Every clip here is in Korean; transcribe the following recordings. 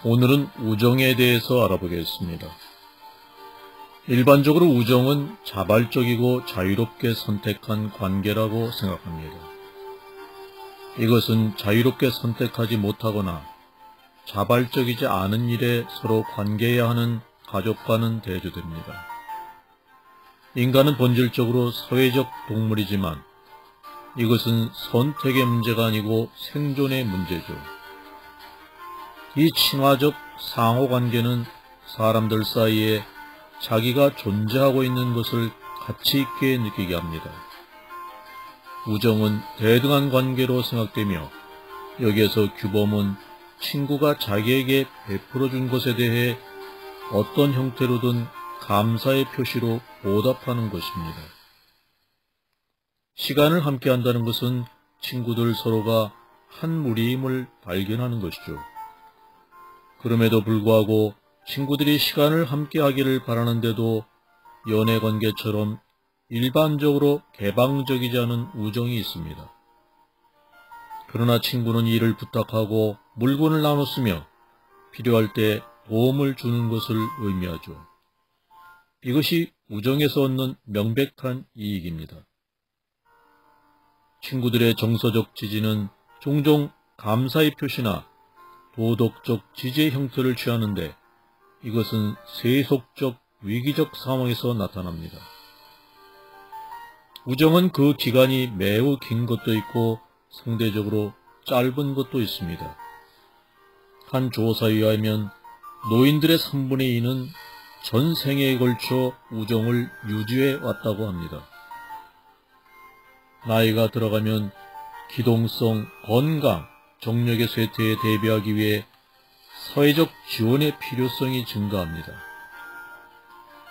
오늘은 우정에 대해서 알아보겠습니다. 일반적으로 우정은 자발적이고 자유롭게 선택한 관계라고 생각합니다. 이것은 자유롭게 선택하지 못하거나 자발적이지 않은 일에 서로 관계해야 하는 가족과는 대조됩니다. 인간은 본질적으로 사회적 동물이지만 이것은 선택의 문제가 아니고 생존의 문제죠. 이 친화적 상호관계는 사람들 사이에 자기가 존재하고 있는 것을 가치 있게 느끼게 합니다. 우정은 대등한 관계로 생각되며 여기에서 규범은 친구가 자기에게 베풀어준 것에 대해 어떤 형태로든 감사의 표시로 보답하는 것입니다. 시간을 함께 한다는 것은 친구들 서로가 한 무리임을 발견하는 것이죠. 그럼에도 불구하고 친구들이 시간을 함께 하기를 바라는데도 연애관계처럼 일반적으로 개방적이지 않은 우정이 있습니다. 그러나 친구는 일을 부탁하고 물건을 나눠 쓰며 필요할 때 도움을 주는 것을 의미하죠. 이것이 우정에서 얻는 명백한 이익입니다. 친구들의 정서적 지지는 종종 감사의 표시나 도덕적 지지의 형태를 취하는데 이것은 세속적 위기적 상황에서 나타납니다. 우정은 그 기간이 매우 긴 것도 있고 상대적으로 짧은 것도 있습니다. 한 조사에 의하면 노인들의 3분의 2는 전 생애에 걸쳐 우정을 유지해 왔다고 합니다. 나이가 들어가면 기동성, 건강, 정력의 쇠퇴에 대비하기 위해 사회적 지원의 필요성이 증가합니다.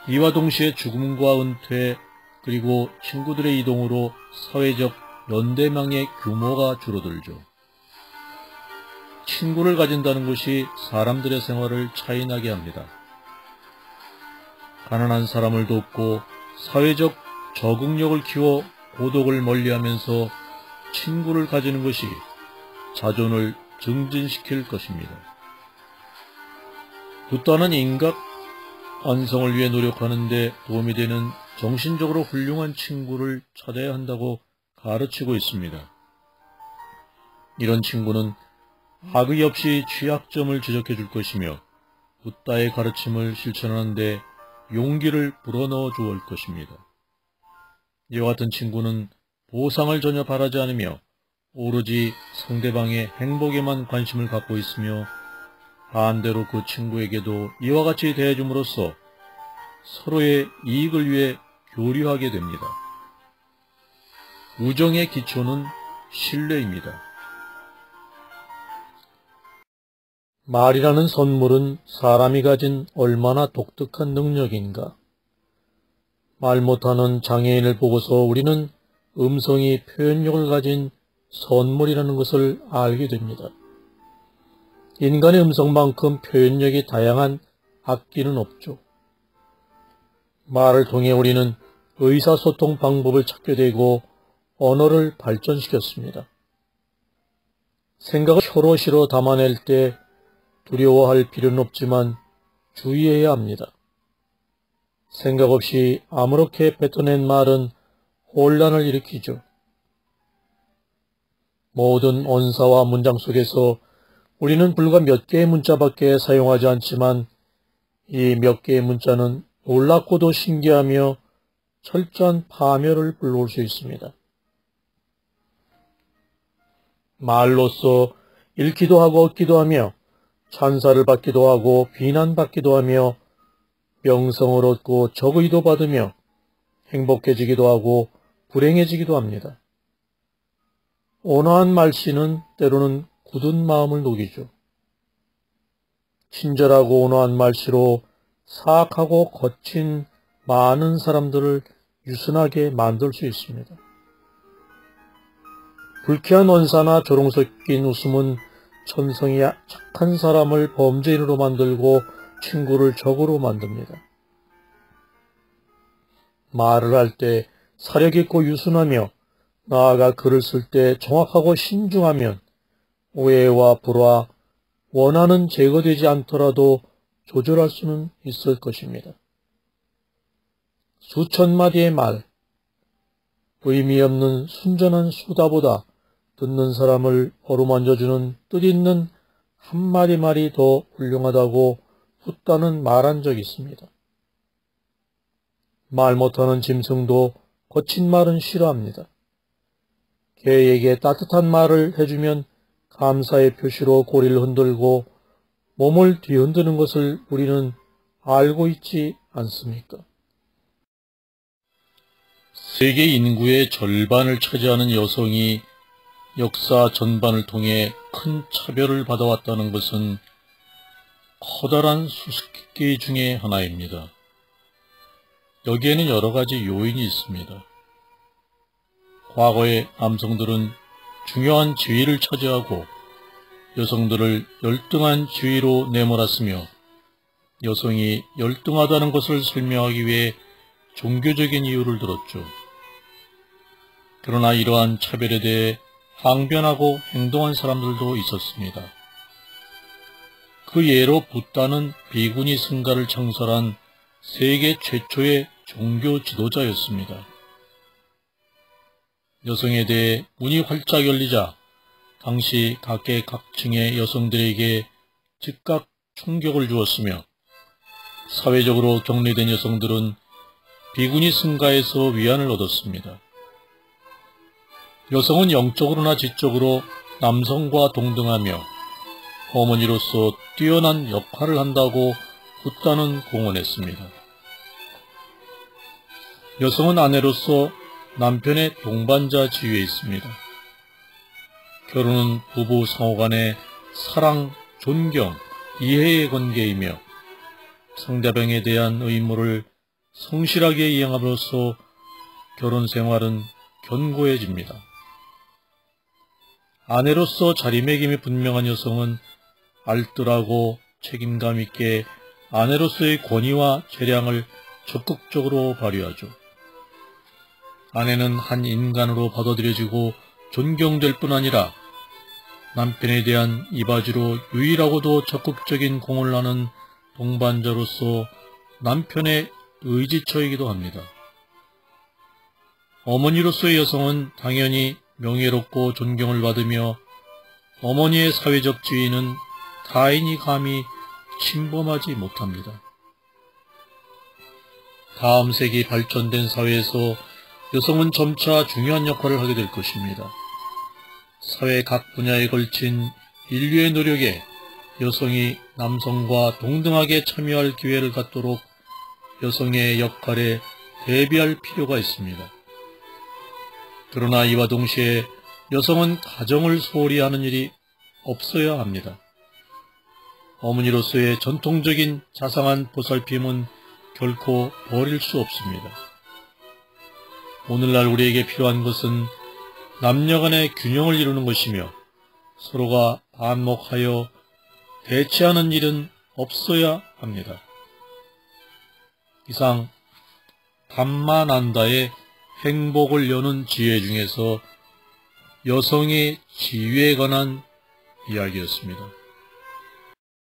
이와 동시에 죽음과 은퇴 그리고 친구들의 이동으로 사회적 연대망의 규모가 줄어들죠. 친구를 가진다는 것이 사람들의 생활을 차이나게 합니다. 가난한 사람을 돕고 사회적 적응력을 키워 고독을 멀리하면서 친구를 가지는 것이 자존을 증진시킬 것입니다. 붓다는 인각 완성을 위해 노력하는 데 도움이 되는 정신적으로 훌륭한 친구를 찾아야 한다고 가르치고 있습니다. 이런 친구는 학의 없이 취약점을 지적해 줄 것이며 붓다의 가르침을 실천하는 데 용기를 불어넣어 주올 것입니다. 이와 같은 친구는 보상을 전혀 바라지 않으며 오로지 상대방의 행복에만 관심을 갖고 있으며 반대로 그 친구에게도 이와 같이 대해줌으로써 서로의 이익을 위해 교류하게 됩니다. 우정의 기초는 신뢰입니다. 말이라는 선물은 사람이 가진 얼마나 독특한 능력인가. 말 못하는 장애인을 보고서 우리는 음성이 표현력을 가진 선물이라는 것을 알게 됩니다. 인간의 음성만큼 표현력이 다양한 악기는 없죠. 말을 통해 우리는 의사소통 방법을 찾게 되고 언어를 발전시켰습니다. 생각을 혀로시로 담아낼 때 두려워할 필요는 없지만 주의해야 합니다. 생각 없이 아무렇게 뱉어낸 말은 혼란을 일으키죠. 모든 언사와 문장 속에서 우리는 불과 몇 개의 문자밖에 사용하지 않지만 이 몇 개의 문자는 놀랍고도 신기하며 철저한 파멸을 불러올 수 있습니다. 말로써 읽기도 하고 얻기도 하며 찬사를 받기도 하고 비난받기도 하며 명성을 얻고 적의도 받으며 행복해지기도 하고 불행해지기도 합니다. 온화한 말씨는 때로는 굳은 마음을 녹이죠. 친절하고 온화한 말씨로 사악하고 거친 많은 사람들을 유순하게 만들 수 있습니다. 불쾌한 언사나 조롱 섞인 웃음은 천성이 착한 사람을 범죄인으로 만들고 친구를 적으로 만듭니다. 말을 할 때 사력 있고 유순하며 나아가 글을 쓸 때 정확하고 신중하면 오해와 불화, 원한은 제거되지 않더라도 조절할 수는 있을 것입니다. 수천 마디의 말, 의미 없는 순전한 수다보다 듣는 사람을 어루만져주는 뜻있는 한마디 말이 더 훌륭하다고 훗다는 말한 적이 있습니다. 말 못하는 짐승도 거친 말은 싫어합니다. 개에게 따뜻한 말을 해주면 감사의 표시로 고리를 흔들고 몸을 뒤흔드는 것을 우리는 알고 있지 않습니까? 세계 인구의 절반을 차지하는 여성이 역사 전반을 통해 큰 차별을 받아왔다는 것은 커다란 수수께끼 중의 하나입니다. 여기에는 여러 가지 요인이 있습니다. 과거의 남성들은 중요한 지위를 차지하고 여성들을 열등한 지위로 내몰았으며 여성이 열등하다는 것을 설명하기 위해 종교적인 이유를 들었죠. 그러나 이러한 차별에 대해 항변하고 행동한 사람들도 있었습니다. 그 예로 붓다는 비구니 승가를 창설한 세계 최초의 종교 지도자였습니다. 여성에 대해 문이 활짝 열리자 당시 각계각층의 여성들에게 즉각 충격을 주었으며 사회적으로 격리된 여성들은 비구니 승가에서 위안을 얻었습니다. 여성은 영적으로나 지적으로 남성과 동등하며 어머니로서 뛰어난 역할을 한다고 붓다는 공언했습니다. 여성은 아내로서 남편의 동반자 지위에 있습니다. 결혼은 부부 상호 간의 사랑, 존경, 이해의 관계이며 상대방에 대한 의무를 성실하게 이행함으로써 결혼 생활은 견고해집니다. 아내로서 자리매김이 분명한 여성은 알뜰하고 책임감 있게 아내로서의 권위와 재량을 적극적으로 발휘하죠. 아내는 한 인간으로 받아들여지고 존경될 뿐 아니라 남편에 대한 이바지로 유일하고도 적극적인 공헌을 하는 동반자로서 남편의 의지처이기도 합니다. 어머니로서의 여성은 당연히 명예롭고 존경을 받으며 어머니의 사회적 지위는 타인이 감히 침범하지 못합니다. 다음 세기 발전된 사회에서 여성은 점차 중요한 역할을 하게 될 것입니다. 사회 각 분야에 걸친 인류의 노력에 여성이 남성과 동등하게 참여할 기회를 갖도록 여성의 역할에 대비할 필요가 있습니다. 그러나 이와 동시에 여성은 가정을 소홀히 하는 일이 없어야 합니다. 어머니로서의 전통적인 자상한 보살핌은 결코 버릴 수 없습니다. 오늘날 우리에게 필요한 것은 남녀 간의 균형을 이루는 것이며 서로가 반목하여 대치하는 일은 없어야 합니다. 이상 담마난다의 행복을 여는 지혜 중에서 여성의 지위에 관한 이야기였습니다.